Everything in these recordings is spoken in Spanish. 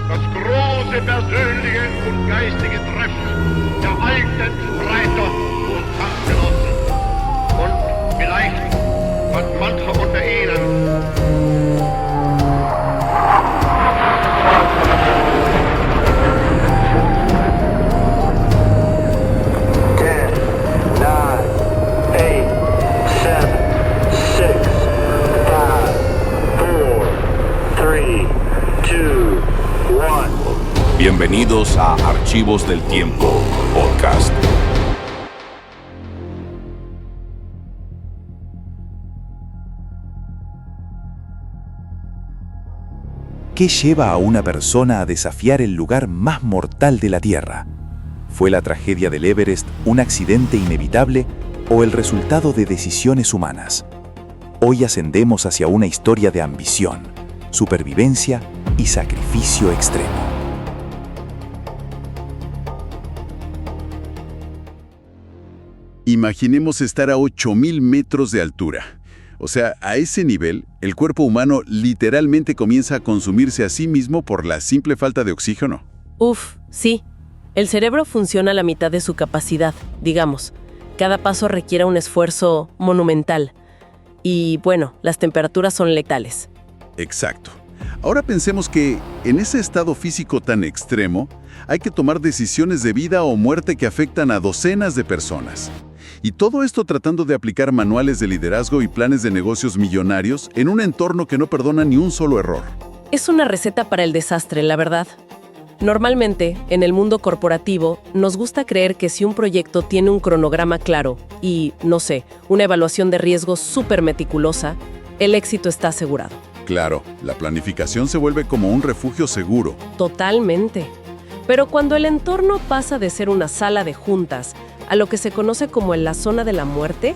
Das große persönliche und geistige Treffen der alten Streiter und Kampfgenossen. Und vielleicht hat mancher unter ihnen Bienvenidos a Archivos del Tiempo, podcast. ¿Qué lleva a una persona a desafiar el lugar más mortal de la Tierra? ¿Fue la tragedia del Everest un accidente inevitable o el resultado de decisiones humanas? Hoy ascendemos hacia una historia de ambición, supervivencia y sacrificio extremo. Imaginemos estar a 8.000 metros de altura. O sea, a ese nivel, el cuerpo humano literalmente comienza a consumirse a sí mismo por la simple falta de oxígeno. Sí. El cerebro funciona a la mitad de su capacidad, digamos. Cada paso requiere un esfuerzo monumental. Y bueno, las temperaturas son letales. Exacto. Ahora pensemos que, en ese estado físico tan extremo, hay que tomar decisiones de vida o muerte que afectan a docenas de personas. Y todo esto tratando de aplicar manuales de liderazgo y planes de negocios millonarios en un entorno que no perdona ni un solo error. Es una receta para el desastre, la verdad. Normalmente, en el mundo corporativo, nos gusta creer que si un proyecto tiene un cronograma claro y, no sé, una evaluación de riesgos súper meticulosa, el éxito está asegurado. Claro, la planificación se vuelve como un refugio seguro. Totalmente. Pero cuando el entorno pasa de ser una sala de juntas a lo que se conoce como la zona de la muerte,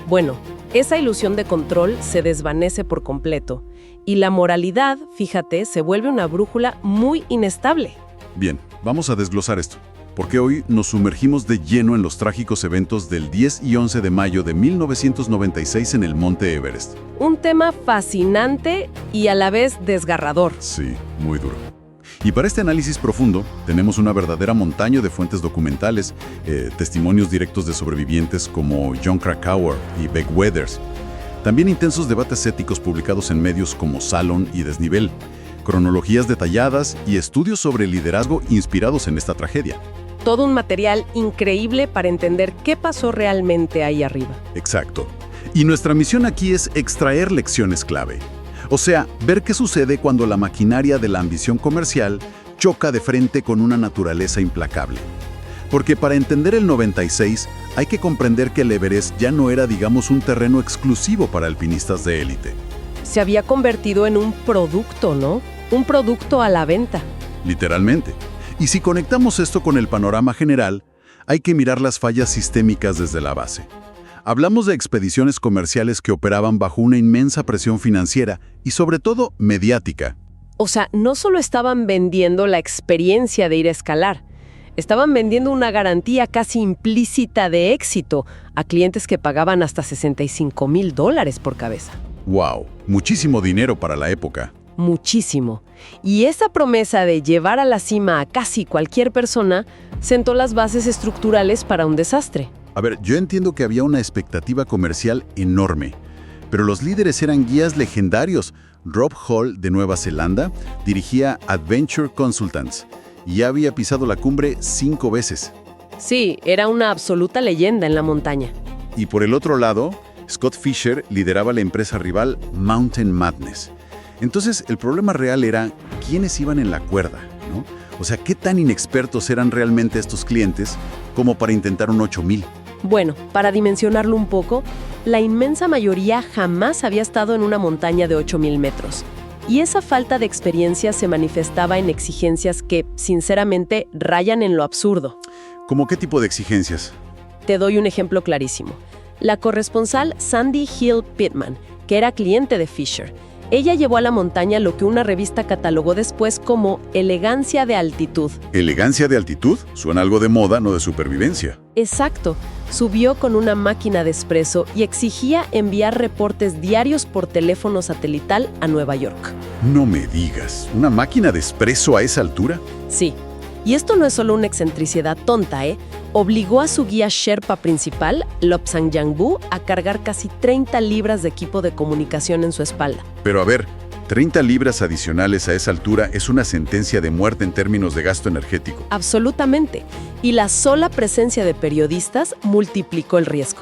bueno, esa ilusión de control se desvanece por completo y la moralidad, fíjate, se vuelve una brújula muy inestable. Bien, vamos a desglosar esto, porque hoy nos sumergimos de lleno en los trágicos eventos del 10 y 11 de mayo de 1996 en el Monte Everest. Un tema fascinante y a la vez desgarrador. Sí, muy duro. Y para este análisis profundo, tenemos una verdadera montaña de fuentes documentales, testimonios directos de sobrevivientes como Jon Krakauer y Beck Weathers. También intensos debates éticos publicados en medios como Salon y Desnivel, cronologías detalladas y estudios sobre liderazgo inspirados en esta tragedia. Todo un material increíble para entender qué pasó realmente ahí arriba. Exacto. Y nuestra misión aquí es extraer lecciones clave. O sea, ver qué sucede cuando la maquinaria de la ambición comercial choca de frente con una naturaleza implacable. Porque para entender el 96 hay que comprender que el Everest ya no era, digamos, un terreno exclusivo para alpinistas de élite. Se había convertido en un producto, ¿no? Un producto a la venta. Literalmente. Y si conectamos esto con el panorama general, hay que mirar las fallas sistémicas desde la base. Hablamos de expediciones comerciales que operaban bajo una inmensa presión financiera y sobre todo mediática. O sea, no solo estaban vendiendo la experiencia de ir a escalar, estaban vendiendo una garantía casi implícita de éxito a clientes que pagaban hasta $65,000 por cabeza. ¡Wow! Muchísimo dinero para la época. Muchísimo. Y esa promesa de llevar a la cima a casi cualquier persona sentó las bases estructurales para un desastre. A ver, yo entiendo que había una expectativa comercial enorme, pero los líderes eran guías legendarios. Rob Hall, de Nueva Zelanda, dirigía Adventure Consultants y ya había pisado la cumbre 5 veces. Sí, era una absoluta leyenda en la montaña. Y por el otro lado, Scott Fisher lideraba la empresa rival Mountain Madness. Entonces, el problema real era quiénes iban en la cuerda, ¿no? O sea, ¿qué tan inexpertos eran realmente estos clientes como para intentar un 8000? Bueno, para dimensionarlo un poco, la inmensa mayoría jamás había estado en una montaña de 8,000 metros. Y esa falta de experiencia se manifestaba en exigencias que, sinceramente, rayan en lo absurdo. ¿Cómo qué tipo de exigencias? Te doy un ejemplo clarísimo. La corresponsal Sandy Hill Pittman, que era cliente de Fisher, ella llevó a la montaña lo que una revista catalogó después como elegancia de altitud. ¿Elegancia de altitud? Suena algo de moda, no de supervivencia. Exacto. Subió con una máquina de expreso y exigía enviar reportes diarios por teléfono satelital a Nueva York. No me digas, ¿una máquina de expreso a esa altura? Sí. Y esto no es solo una excentricidad tonta, Obligó a su guía Sherpa principal, Lobsang Yangbu, a cargar casi 30 libras de equipo de comunicación en su espalda. Pero a ver, 30 libras adicionales a esa altura es una sentencia de muerte en términos de gasto energético. Absolutamente. Y la sola presencia de periodistas multiplicó el riesgo.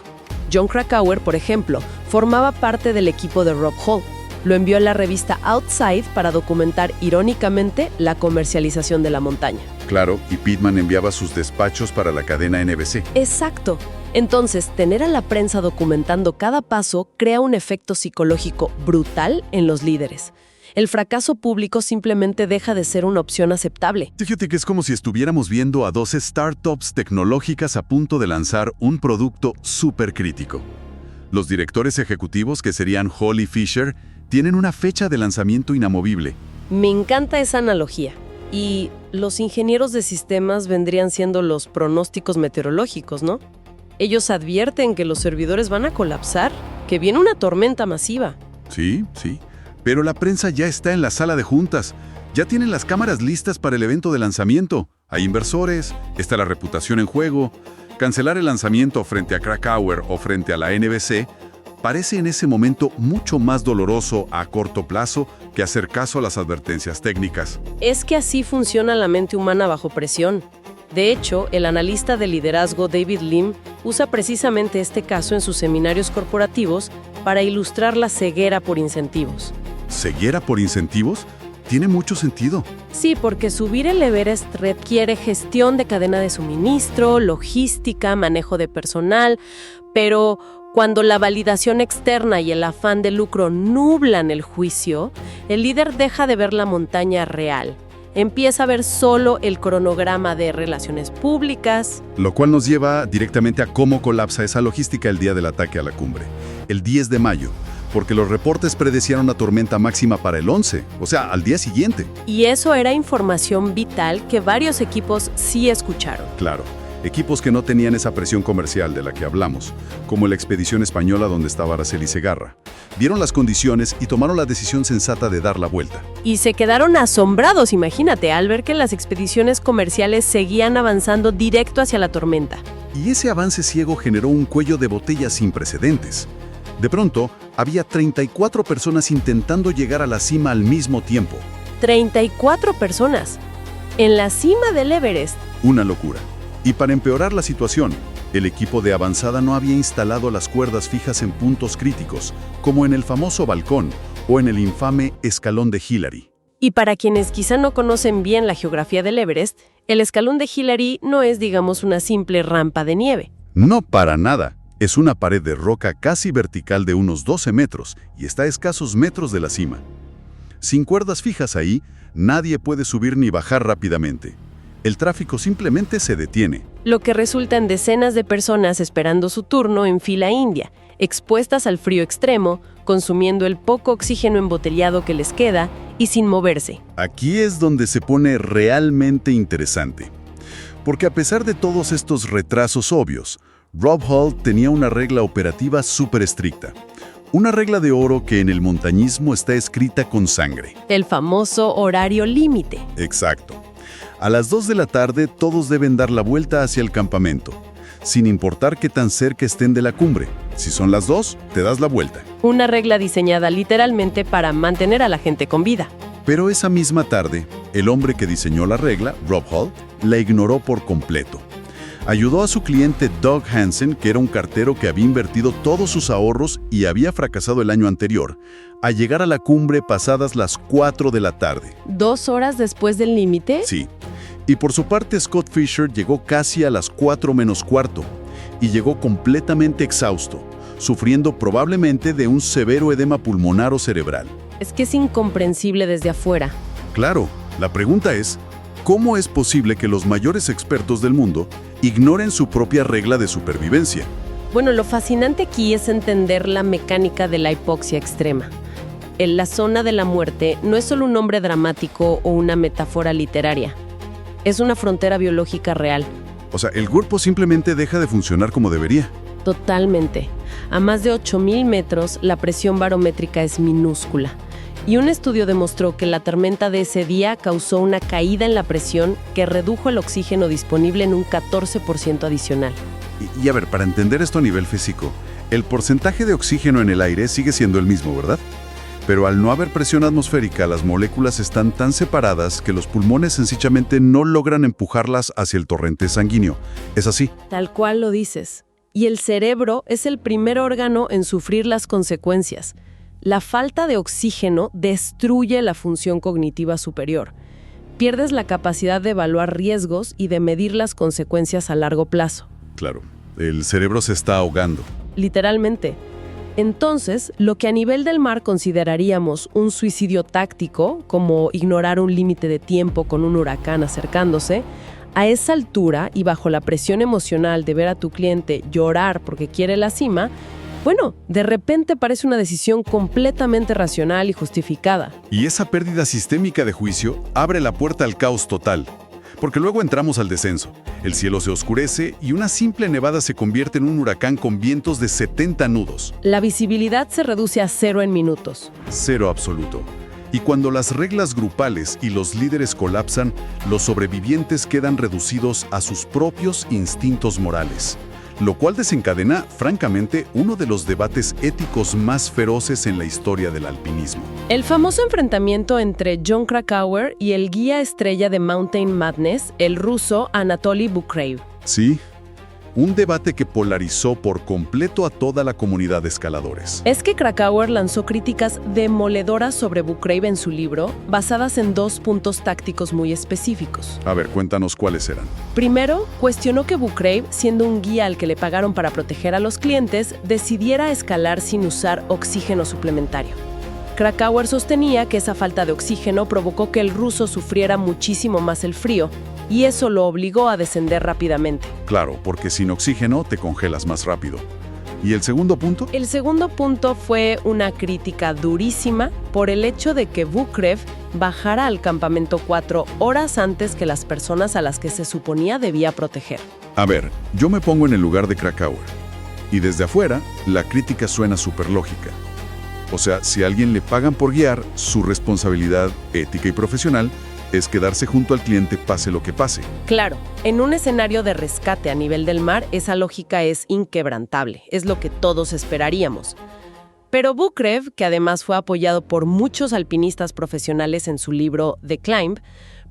Jon Krakauer, por ejemplo, formaba parte del equipo de Rob Hall. Lo envió a la revista Outside para documentar irónicamente la comercialización de la montaña. Claro, y Pittman enviaba sus despachos para la cadena NBC. Exacto. Entonces, tener a la prensa documentando cada paso crea un efecto psicológico brutal en los líderes. El fracaso público simplemente deja de ser una opción aceptable. Fíjate que es como si estuviéramos viendo a dos startups tecnológicas a punto de lanzar un producto súper crítico. Los directores ejecutivos, que serían Hall y Fisher, tienen una fecha de lanzamiento inamovible. Me encanta esa analogía. Y los ingenieros de sistemas vendrían siendo los pronósticos meteorológicos, ¿no? Ellos advierten que los servidores van a colapsar, que viene una tormenta masiva. Sí, pero la prensa ya está en la sala de juntas. Ya tienen las cámaras listas para el evento de lanzamiento. Hay inversores, está la reputación en juego. Cancelar el lanzamiento frente a Krakauer o frente a la NBC parece en ese momento mucho más doloroso a corto plazo que hacer caso a las advertencias técnicas. Es que así funciona la mente humana bajo presión. De hecho, el analista de liderazgo David Lim usa precisamente este caso en sus seminarios corporativos para ilustrar la ceguera por incentivos. ¿Ceguera por incentivos? Tiene mucho sentido. Sí, porque subir el Everest requiere gestión de cadena de suministro, logística, manejo de personal, pero cuando la validación externa y el afán de lucro nublan el juicio, el líder deja de ver la montaña real. Empieza a ver solo el cronograma de relaciones públicas. Lo cual nos lleva directamente a cómo colapsa esa logística el día del ataque a la cumbre. El 10 de mayo, porque los reportes predecían una tormenta máxima para el 11, o sea, al día siguiente. Y eso era información vital que varios equipos sí escucharon. Claro. Equipos que no tenían esa presión comercial de la que hablamos, como la expedición española donde estaba Araceli Segarra. Vieron las condiciones y tomaron la decisión sensata de dar la vuelta. Y se quedaron asombrados, imagínate, al ver que las expediciones comerciales seguían avanzando directo hacia la tormenta. Y ese avance ciego generó un cuello de botella sin precedentes. De pronto, había 34 personas intentando llegar a la cima al mismo tiempo. 34 personas. En la cima del Everest. Una locura. Y para empeorar la situación, el equipo de avanzada no había instalado las cuerdas fijas en puntos críticos, como en el famoso balcón o en el infame escalón de Hillary. Y para quienes quizá no conocen bien la geografía del Everest, el escalón de Hillary no es, digamos, una simple rampa de nieve. No, para nada. Es una pared de roca casi vertical de unos 12 metros y está a escasos metros de la cima. Sin cuerdas fijas ahí, nadie puede subir ni bajar rápidamente. El tráfico simplemente se detiene. Lo que resulta en decenas de personas esperando su turno en fila india, expuestas al frío extremo, consumiendo el poco oxígeno embotellado que les queda y sin moverse. Aquí es donde se pone realmente interesante. Porque a pesar de todos estos retrasos obvios, Rob Hall tenía una regla operativa súper estricta. Una regla de oro que en el montañismo está escrita con sangre. El famoso horario límite. Exacto. A las 2 de la tarde todos deben dar la vuelta hacia el campamento, sin importar qué tan cerca estén de la cumbre. Si son las 2, te das la vuelta. Una regla diseñada literalmente para mantener a la gente con vida. Pero esa misma tarde, el hombre que diseñó la regla, Rob Hall, la ignoró por completo. Ayudó a su cliente Doug Hansen, que era un cartero que había invertido todos sus ahorros y había fracasado el año anterior, a llegar a la cumbre pasadas las 4 de la tarde. ¿2 horas después del límite? Sí. Y por su parte, Scott Fisher llegó casi a las 4 menos cuarto y llegó completamente exhausto, sufriendo probablemente de un severo edema pulmonar o cerebral. Es que es incomprensible desde afuera. Claro, la pregunta es, ¿cómo es posible que los mayores expertos del mundo ignoren su propia regla de supervivencia? Bueno, lo fascinante aquí es entender la mecánica de la hipoxia extrema. En la zona de la muerte no es solo un nombre dramático o una metáfora literaria. Es una frontera biológica real. O sea, el cuerpo simplemente deja de funcionar como debería. Totalmente. A más de 8.000 metros, la presión barométrica es minúscula. Y un estudio demostró que la tormenta de ese día causó una caída en la presión que redujo el oxígeno disponible en un 14% adicional. Y a ver, para entender esto a nivel físico, el porcentaje de oxígeno en el aire sigue siendo el mismo, ¿verdad? Pero al no haber presión atmosférica, las moléculas están tan separadas que los pulmones sencillamente no logran empujarlas hacia el torrente sanguíneo. ¿Es así? Tal cual lo dices. Y el cerebro es el primer órgano en sufrir las consecuencias. La falta de oxígeno destruye la función cognitiva superior. Pierdes la capacidad de evaluar riesgos y de medir las consecuencias a largo plazo. Claro, el cerebro se está ahogando. Literalmente. Entonces, lo que a nivel del mar consideraríamos un suicidio táctico, como ignorar un límite de tiempo con un huracán acercándose, a esa altura y bajo la presión emocional de ver a tu cliente llorar porque quiere la cima, bueno, de repente parece una decisión completamente racional y justificada. Y esa pérdida sistémica de juicio abre la puerta al caos total. Porque luego entramos al descenso. El cielo se oscurece y una simple nevada se convierte en un huracán con vientos de 70 nudos. La visibilidad se reduce a 0 en minutos. 0 absoluto. Y cuando las reglas grupales y los líderes colapsan, los sobrevivientes quedan reducidos a sus propios instintos morales. Lo cual desencadena, francamente, uno de los debates éticos más feroces en la historia del alpinismo. El famoso enfrentamiento entre Jon Krakauer y el guía estrella de Mountain Madness, el ruso Anatoly Bukreev. Sí, un debate que polarizó por completo a toda la comunidad de escaladores. Es que Krakauer lanzó críticas demoledoras sobre Bukreev en su libro, basadas en 2 puntos tácticos muy específicos. A ver, cuéntanos cuáles eran. Primero, cuestionó que Bukreev, siendo un guía al que le pagaron para proteger a los clientes, decidiera escalar sin usar oxígeno suplementario. Krakauer sostenía que esa falta de oxígeno provocó que el ruso sufriera muchísimo más el frío, y eso lo obligó a descender rápidamente. Claro, porque sin oxígeno te congelas más rápido. ¿Y el segundo punto? El segundo punto fue una crítica durísima por el hecho de que Bukreev bajara al campamento 4 horas antes que las personas a las que se suponía debía proteger. A ver, yo me pongo en el lugar de Krakauer. Y desde afuera, la crítica suena súper lógica. O sea, si a alguien le pagan por guiar, su responsabilidad ética y profesional es quedarse junto al cliente pase lo que pase. Claro, en un escenario de rescate a nivel del mar, esa lógica es inquebrantable, es lo que todos esperaríamos. Pero Bukreev, que además fue apoyado por muchos alpinistas profesionales en su libro The Climb,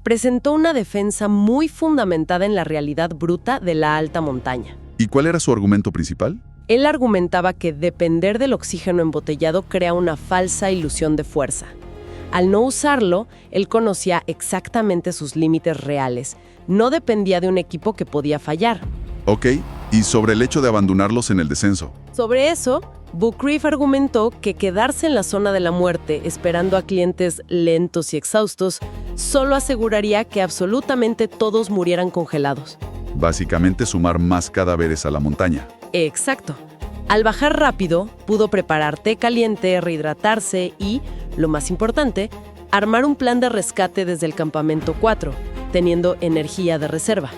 presentó una defensa muy fundamentada en la realidad bruta de la alta montaña. ¿Y cuál era su argumento principal? Él argumentaba que depender del oxígeno embotellado crea una falsa ilusión de fuerza. Al no usarlo, él conocía exactamente sus límites reales. No dependía de un equipo que podía fallar. Ok, y sobre el hecho de abandonarlos en el descenso. Sobre eso, Bukreev argumentó que quedarse en la zona de la muerte esperando a clientes lentos y exhaustos solo aseguraría que absolutamente todos murieran congelados. Básicamente sumar más cadáveres a la montaña. Exacto. Al bajar rápido, pudo preparar té caliente, rehidratarse y, lo más importante, armar un plan de rescate desde el campamento 4, teniendo energía de reserva.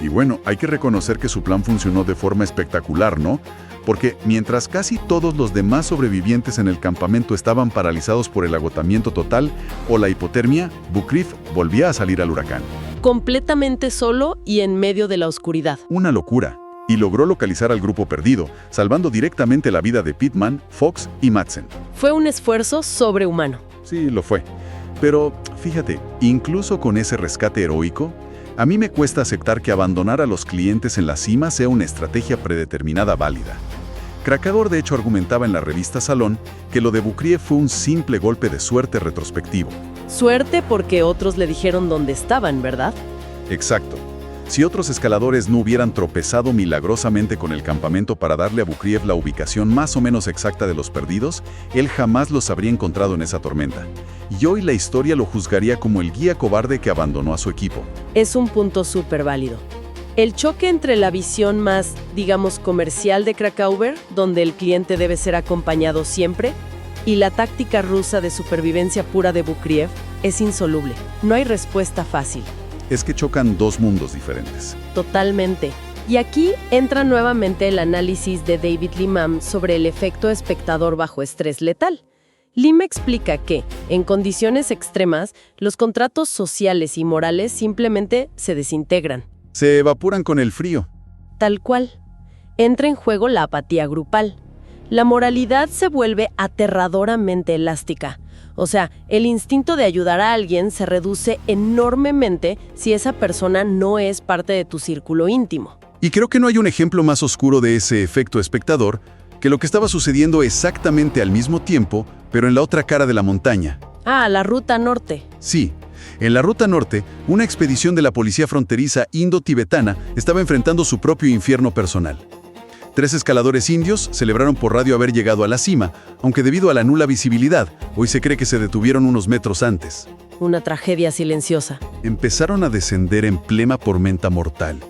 Y bueno, hay que reconocer que su plan funcionó de forma espectacular, ¿no? Porque mientras casi todos los demás sobrevivientes en el campamento estaban paralizados por el agotamiento total o la hipotermia, Bukreev volvía a salir al huracán. Completamente solo y en medio de la oscuridad. Una locura. Y logró localizar al grupo perdido, salvando directamente la vida de Pittman, Fox y Madsen. Fue un esfuerzo sobrehumano. Sí, lo fue. Pero, fíjate, incluso con ese rescate heroico, a mí me cuesta aceptar que abandonar a los clientes en la cima sea una estrategia predeterminada válida. Krakauer de hecho argumentaba en la revista Salón que lo de Bukreev fue un simple golpe de suerte retrospectivo. Suerte porque otros le dijeron dónde estaban, ¿verdad? Exacto. Si otros escaladores no hubieran tropezado milagrosamente con el campamento para darle a Bukreev la ubicación más o menos exacta de los perdidos, él jamás los habría encontrado en esa tormenta. Y hoy la historia lo juzgaría como el guía cobarde que abandonó a su equipo. Es un punto súper válido. El choque entre la visión más, digamos, comercial de Krakauer, donde el cliente debe ser acompañado siempre, y la táctica rusa de supervivencia pura de Bukreev, es insoluble. No hay respuesta fácil. es que chocan dos mundos diferentes. Totalmente. Y aquí entra nuevamente el análisis de David Limam sobre el efecto espectador bajo estrés letal. Lim explica que, en condiciones extremas, los contratos sociales y morales simplemente se desintegran. Se evaporan con el frío. Tal cual. Entra en juego la apatía grupal. La moralidad se vuelve aterradoramente elástica. O sea, el instinto de ayudar a alguien se reduce enormemente si esa persona no es parte de tu círculo íntimo. Y creo que no hay un ejemplo más oscuro de ese efecto espectador que lo que estaba sucediendo exactamente al mismo tiempo, pero en la otra cara de la montaña. Ah, la ruta norte. Sí, en la ruta norte, una expedición de la policía fronteriza indo-tibetana estaba enfrentando su propio infierno personal. 3 escaladores indios celebraron por radio haber llegado a la cima, aunque debido a la nula visibilidad, hoy se cree que se detuvieron unos metros antes. Una tragedia silenciosa. Empezaron a descender en plena tormenta mortal,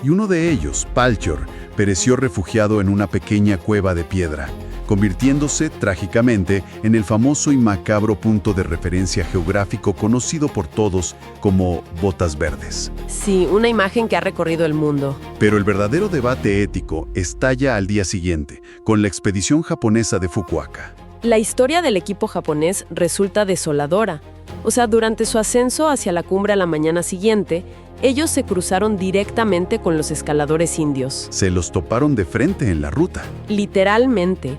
y uno de ellos, Palchor, pereció refugiado en una pequeña cueva de piedra, convirtiéndose, trágicamente, en el famoso y macabro punto de referencia geográfico conocido por todos como Botas Verdes. Sí, una imagen que ha recorrido el mundo. Pero el verdadero debate ético estalla al día siguiente, con la expedición japonesa de Fukuoka. La historia del equipo japonés resulta desoladora. O sea, durante su ascenso hacia la cumbre a la mañana siguiente, ellos se cruzaron directamente con los escaladores indios. Se los toparon de frente en la ruta. Literalmente.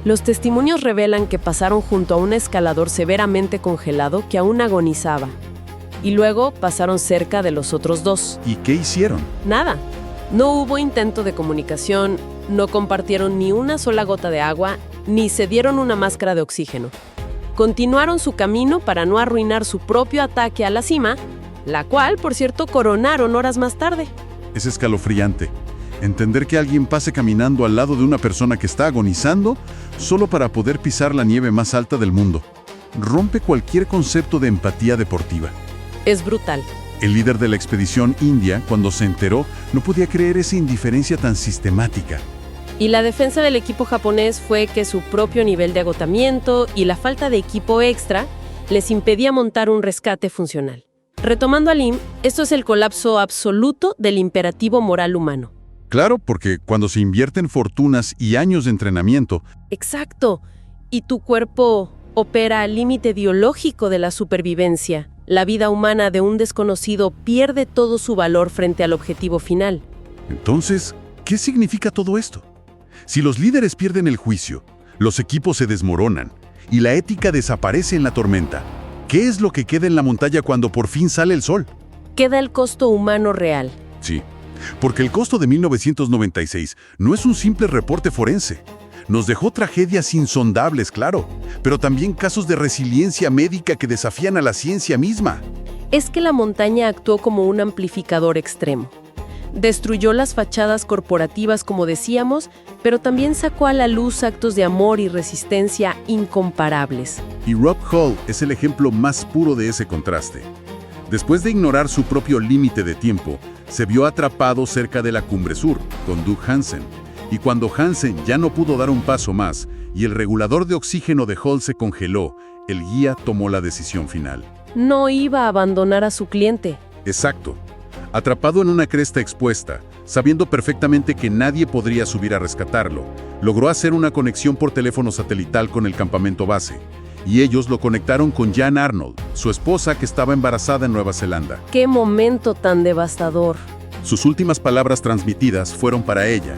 Los testimonios revelan que pasaron junto a un escalador severamente congelado que aún agonizaba. Y luego pasaron cerca de los otros 2. ¿Y qué hicieron? Nada. No hubo intento de comunicación, no compartieron ni una sola gota de agua, ni se dieron una máscara de oxígeno. Continuaron su camino para no arruinar su propio ataque a la cima, la cual, por cierto, coronaron horas más tarde. Es escalofriante. Entender que alguien pase caminando al lado de una persona que está agonizando solo para poder pisar la nieve más alta del mundo. Rompe cualquier concepto de empatía deportiva. Es brutal. El líder de la expedición india, cuando se enteró, no podía creer esa indiferencia tan sistemática. Y la defensa del equipo japonés fue que su propio nivel de agotamiento y la falta de equipo extra les impedía montar un rescate funcional. Retomando a Lim, esto es el colapso absoluto del imperativo moral humano. Claro, porque cuando se invierten fortunas y años de entrenamiento... Exacto. Y tu cuerpo opera al límite biológico de la supervivencia. La vida humana de un desconocido pierde todo su valor frente al objetivo final. Entonces, ¿qué significa todo esto? Si los líderes pierden el juicio, los equipos se desmoronan y la ética desaparece en la tormenta, ¿qué es lo que queda en la montaña cuando por fin sale el sol? Queda el costo humano real. Sí, porque el costo de 1996 no es un simple reporte forense. Nos dejó tragedias insondables, claro, pero también casos de resiliencia médica que desafían a la ciencia misma. Es que la montaña actuó como un amplificador extremo. Destruyó las fachadas corporativas, como decíamos, pero también sacó a la luz actos de amor y resistencia incomparables. Y Rob Hull es el ejemplo más puro de ese contraste. Después de ignorar su propio límite de tiempo, se vio atrapado cerca de la cumbre sur, con Doug Hansen. Y cuando Hansen ya no pudo dar un paso más y el regulador de oxígeno de Hull se congeló, el guía tomó la decisión final. No iba a abandonar a su cliente. Exacto. Atrapado en una cresta expuesta, sabiendo perfectamente que nadie podría subir a rescatarlo, logró hacer una conexión por teléfono satelital con el campamento base. Y ellos lo conectaron con Jan Arnold, su esposa que estaba embarazada en Nueva Zelanda. ¡Qué momento tan devastador! Sus últimas palabras transmitidas fueron para ella.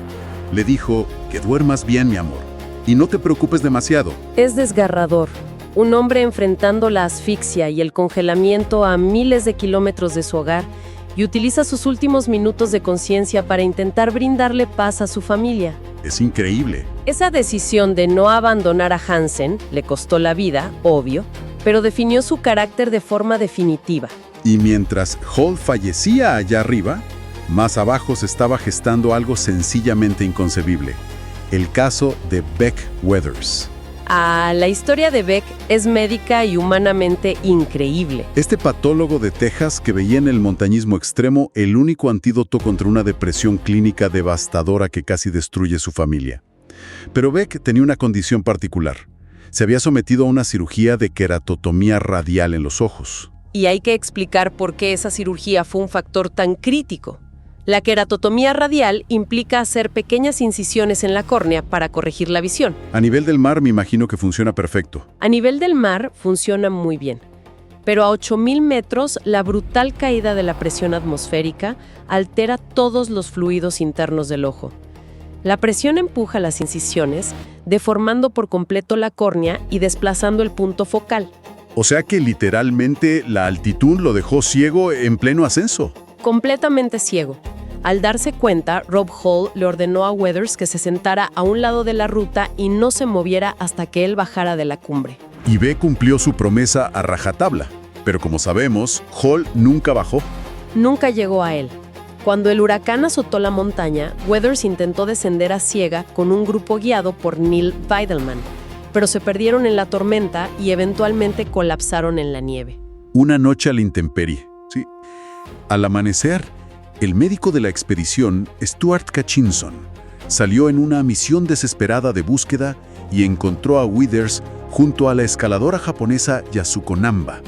Le dijo, que duermas bien, mi amor, y no te preocupes demasiado. Es desgarrador. Un hombre enfrentando la asfixia y el congelamiento a miles de kilómetros de su hogar y utiliza sus últimos minutos de conciencia para intentar brindarle paz a su familia. Es increíble. Esa decisión de no abandonar a Hansen le costó la vida, obvio, pero definió su carácter de forma definitiva. Y mientras Hull fallecía allá arriba, más abajo se estaba gestando algo sencillamente inconcebible. El caso de Beck Weathers. La historia de Beck es médica y humanamente increíble. Este patólogo de Texas que veía en el montañismo extremo el único antídoto contra una depresión clínica devastadora que casi destruye su familia. Pero Beck tenía una condición particular. Se había sometido a una cirugía de queratotomía radial en los ojos. Y hay que explicar por qué esa cirugía fue un factor tan crítico. La queratotomía radial implica hacer pequeñas incisiones en la córnea para corregir la visión. A nivel del mar me imagino que funciona perfecto. A nivel del mar funciona muy bien. Pero a 8.000 metros, la brutal caída de la presión atmosférica altera todos los fluidos internos del ojo. La presión empuja las incisiones, deformando por completo la córnea y desplazando el punto focal. O sea que literalmente la altitud lo dejó ciego en pleno ascenso. Completamente ciego. Al darse cuenta, Rob Hall le ordenó a Weathers que se sentara a un lado de la ruta y no se moviera hasta que él bajara de la cumbre. Y B cumplió su promesa a rajatabla. Pero como sabemos, Hall nunca bajó. Nunca llegó a él. Cuando el huracán azotó la montaña, Weathers intentó descender a ciega con un grupo guiado por Neil Weidelman, pero se perdieron en la tormenta y eventualmente colapsaron en la nieve. Una noche a la intemperie. Sí. Al amanecer, el médico de la expedición, Stuart Catchinson, salió en una misión desesperada de búsqueda y encontró a Withers junto a la escaladora japonesa Yasuko Namba.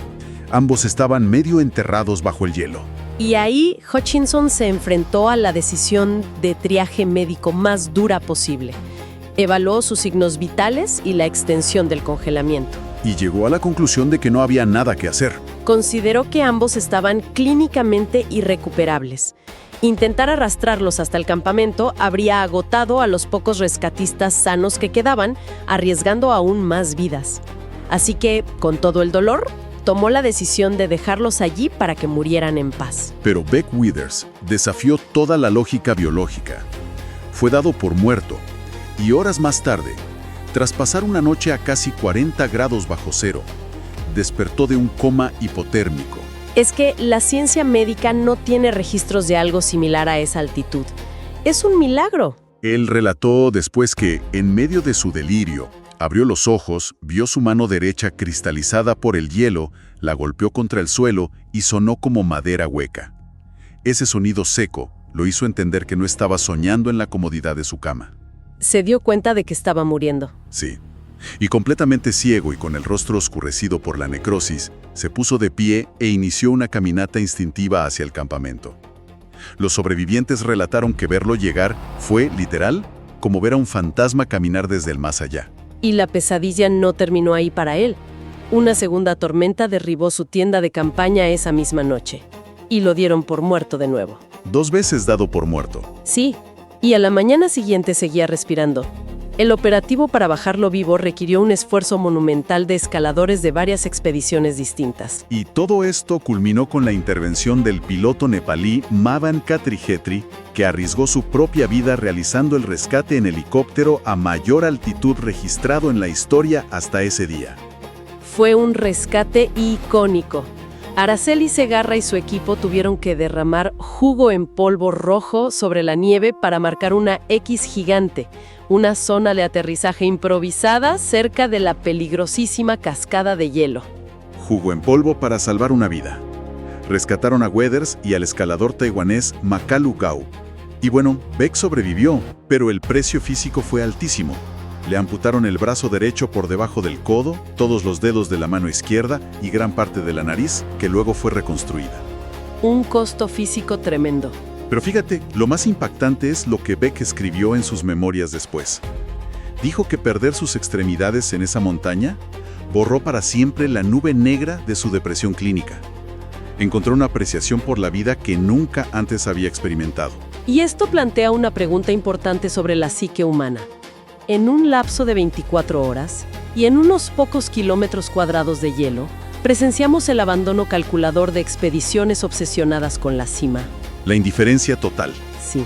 Ambos estaban medio enterrados bajo el hielo. Y ahí Hutchinson se enfrentó a la decisión de triaje médico más dura posible. Evaluó sus signos vitales y la extensión del congelamiento. Y llegó a la conclusión de que no había nada que hacer. Consideró que ambos estaban clínicamente irrecuperables. Intentar arrastrarlos hasta el campamento habría agotado a los pocos rescatistas sanos que quedaban, arriesgando aún más vidas. Así que, con todo el dolor, tomó la decisión de dejarlos allí para que murieran en paz. Pero Beck Withers desafió toda la lógica biológica. Fue dado por muerto y horas más tarde, tras pasar una noche a casi 40 grados bajo cero, despertó de un coma hipotérmico. Es que la ciencia médica no tiene registros de algo similar a esa altitud. Es un milagro. Él relató después que, en medio de su delirio, abrió los ojos, vio su mano derecha cristalizada por el hielo, la golpeó contra el suelo y sonó como madera hueca. Ese sonido seco lo hizo entender que no estaba soñando en la comodidad de su cama. Se dio cuenta de que estaba muriendo. Sí. Y completamente ciego y con el rostro oscurecido por la necrosis, se puso de pie e inició una caminata instintiva hacia el campamento. Los sobrevivientes relataron que verlo llegar fue, literal, como ver a un fantasma caminar desde el más allá. Y la pesadilla no terminó ahí para él. Una segunda tormenta derribó su tienda de campaña esa misma noche. Y lo dieron por muerto de nuevo. 2 veces dado por muerto. Sí, y a la mañana siguiente seguía respirando. El operativo para bajarlo vivo requirió un esfuerzo monumental de escaladores de varias expediciones distintas. Y todo esto culminó con la intervención del piloto nepalí Madan Katrijetri, que arriesgó su propia vida realizando el rescate en helicóptero a mayor altitud registrado en la historia hasta ese día. Fue un rescate icónico. Araceli Segarra y su equipo tuvieron que derramar jugo en polvo rojo sobre la nieve para marcar una X gigante, una zona de aterrizaje improvisada cerca de la peligrosísima cascada de hielo. Jugo en polvo para salvar una vida. Rescataron a Weathers y al escalador taiwanés Makalu Gao. Y bueno, Beck sobrevivió, pero el precio físico fue altísimo. Le amputaron el brazo derecho por debajo del codo, todos los dedos de la mano izquierda y gran parte de la nariz, que luego fue reconstruida. Un costo físico tremendo. Pero fíjate, lo más impactante es lo que Beck escribió en sus memorias después. Dijo que perder sus extremidades en esa montaña borró para siempre la nube negra de su depresión clínica. Encontró una apreciación por la vida que nunca antes había experimentado. Y esto plantea una pregunta importante sobre la psique humana. En un lapso de 24 horas y en unos pocos kilómetros cuadrados de hielo, presenciamos el abandono calculador de expediciones obsesionadas con la cima. La indiferencia total. Sí,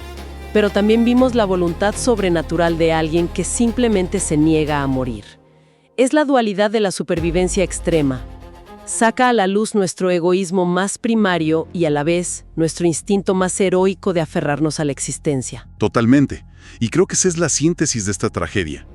pero también vimos la voluntad sobrenatural de alguien que simplemente se niega a morir. Es la dualidad de la supervivencia extrema. Saca a la luz nuestro egoísmo más primario y a la vez nuestro instinto más heroico de aferrarnos a la existencia. Totalmente. Y creo que esa es la síntesis de esta tragedia.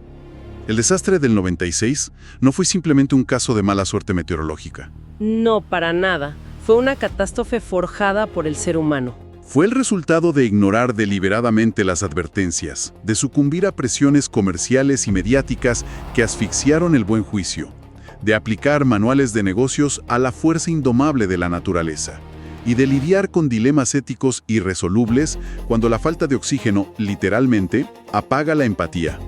El desastre del 96 no fue simplemente un caso de mala suerte meteorológica. No, para nada. Fue una catástrofe forjada por el ser humano. Fue el resultado de ignorar deliberadamente las advertencias, de sucumbir a presiones comerciales y mediáticas que asfixiaron el buen juicio, de aplicar manuales de negocios a la fuerza indomable de la naturaleza y de lidiar con dilemas éticos irresolubles cuando la falta de oxígeno, literalmente, apaga la empatía.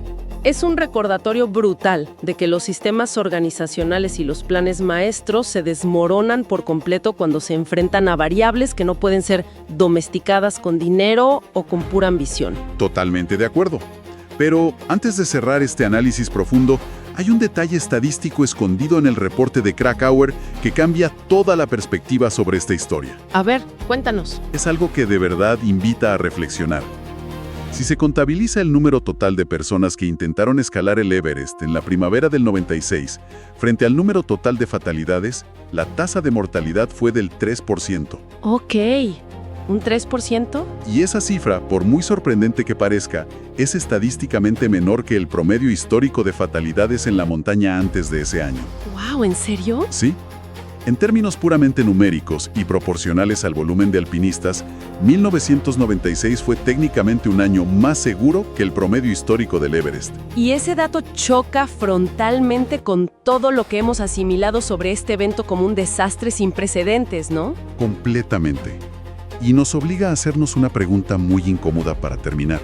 Es un recordatorio brutal de que los sistemas organizacionales y los planes maestros se desmoronan por completo cuando se enfrentan a variables que no pueden ser domesticadas con dinero o con pura ambición. Totalmente de acuerdo. Pero antes de cerrar este análisis profundo, hay un detalle estadístico escondido en el reporte de Krakauer que cambia toda la perspectiva sobre esta historia. A ver, cuéntanos. Es algo que de verdad invita a reflexionar. Si se contabiliza el número total de personas que intentaron escalar el Everest en la primavera del 96, frente al número total de fatalidades, la tasa de mortalidad fue del 3%. Ok, ¿un 3%? Y esa cifra, por muy sorprendente que parezca, es estadísticamente menor que el promedio histórico de fatalidades en la montaña antes de ese año. ¡Wow! ¿En serio? Sí. En términos puramente numéricos y proporcionales al volumen de alpinistas, 1996 fue técnicamente un año más seguro que el promedio histórico del Everest. Y ese dato choca frontalmente con todo lo que hemos asimilado sobre este evento como un desastre sin precedentes, ¿no? Completamente. Y nos obliga a hacernos una pregunta muy incómoda para terminar.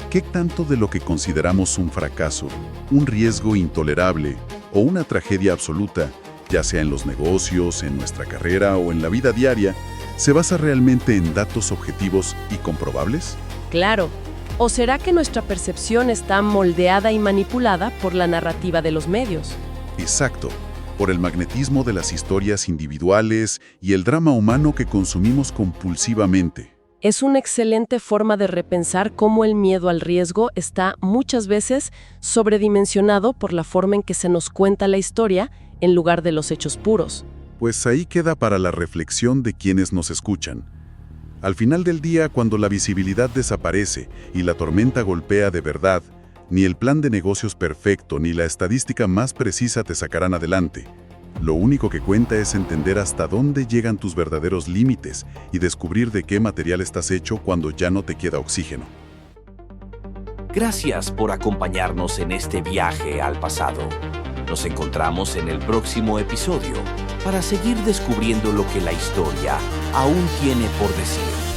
¿Qué tanto de lo que consideramos un fracaso, un riesgo intolerable o una tragedia absoluta, ya sea en los negocios, en nuestra carrera o en la vida diaria, se basa realmente en datos objetivos y comprobables? Claro. ¿O será que nuestra percepción está moldeada y manipulada por la narrativa de los medios? Exacto, por el magnetismo de las historias individuales y el drama humano que consumimos compulsivamente. Es una excelente forma de repensar cómo el miedo al riesgo está muchas veces sobredimensionado por la forma en que se nos cuenta la historia en lugar de los hechos puros. Pues ahí queda para la reflexión de quienes nos escuchan. Al final del día, cuando la visibilidad desaparece y la tormenta golpea de verdad, ni el plan de negocios perfecto ni la estadística más precisa te sacarán adelante. Lo único que cuenta es entender hasta dónde llegan tus verdaderos límites y descubrir de qué material estás hecho cuando ya no te queda oxígeno. Gracias por acompañarnos en este viaje al pasado. Nos encontramos en el próximo episodio para seguir descubriendo lo que la historia aún tiene por decir.